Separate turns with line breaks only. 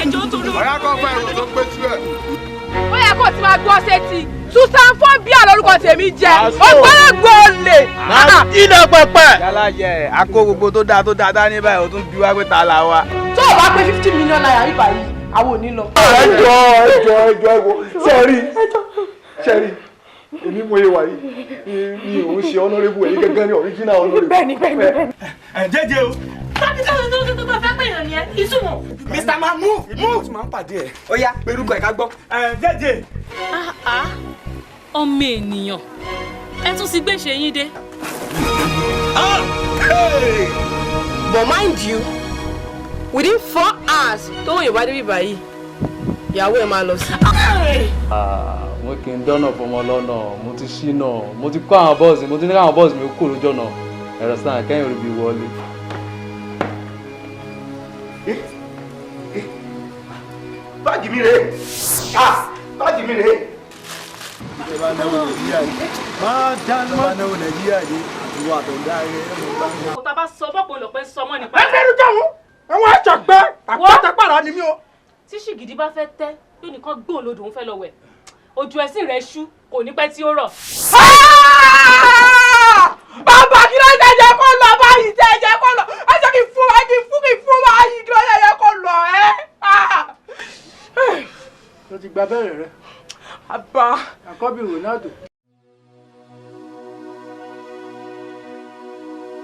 ẹjọ́ tó lọ.
ọ̀yá kan fẹ́ ìrò tó gbé síbẹ̀.
ó yẹ kó ti máa gbọ́ sétí Susan Phobia lórúkọ tèmi jẹ́ ògbólógbò olè.
iná pẹpẹ.
yálà yẹ akó gbogbo tó dáa dání báyìí o tún bí wá pé ta la wa.
tó o bá pé 50 million naira yìí báyìí àwọn ò ní lọ.
ẹjọ́ sẹ́rí èmi mo yé wa yìí mi ò ń ṣe honorable èyí gẹ́gẹ́ ní original honorable.
bẹ́ẹ̀ni.
jẹ́jẹ́ o.
tọ́jú tó fẹ́ pè yàn nìyẹn ìtumọ̀.
Mr. Man move. máa ń pàdé ẹ̀. ó yá perúkọ ẹ̀ ká gbọ́. jẹ́jẹ́.
ọmọ ènìyàn ẹ tún ti gbéṣẹ́ yín dé.
But mind you, within 4 hours tó wọ́n ìwádìí bíbá yìí ìyàwó ẹ̀ máa lọ sí.
mo kì í dọ́nà fọmọ lọ́nà mo ti ṣínà mo ti kọ́ àwọn bọ́ọ̀sì mo ti ní káwọn bọ́ọ̀sì mi kú lójọ́ náà ẹ̀rọ sáà kẹ́yìn orí mi wọlé.
báàgì mi rèé báàgì mi rèé. ìjọba náwó nàìjíríà dé ìwà àtọ̀dá rẹ̀
kò tá a bá sọ bọ́pọ̀ lọ pé sọmọ nípa.
ẹ fẹ́ẹ́ jọ̀hún ẹ̀wọ̀n ẹ̀jọ̀gbẹ́ àpótẹ́pàrà ni mí o.
tí ṣìgìdì bá fẹ́ tẹ́ yóò nìkan gbóòn lodò ń fẹ́ lọ wẹ̀ ojú ẹ̀sìn rẹ̀ ṣú kò ní pẹ́ tí ó rọ̀.
bàbá kí ló ń jẹ́ kó lọ báyìí jẹ́ kó lọ ẹ jẹ́ kí fún báyìí kí ló yẹ kó lọ ẹ́.
o ti gba abẹ́rẹ́ rẹ.
àbá
àkọ́bí Ronaldo.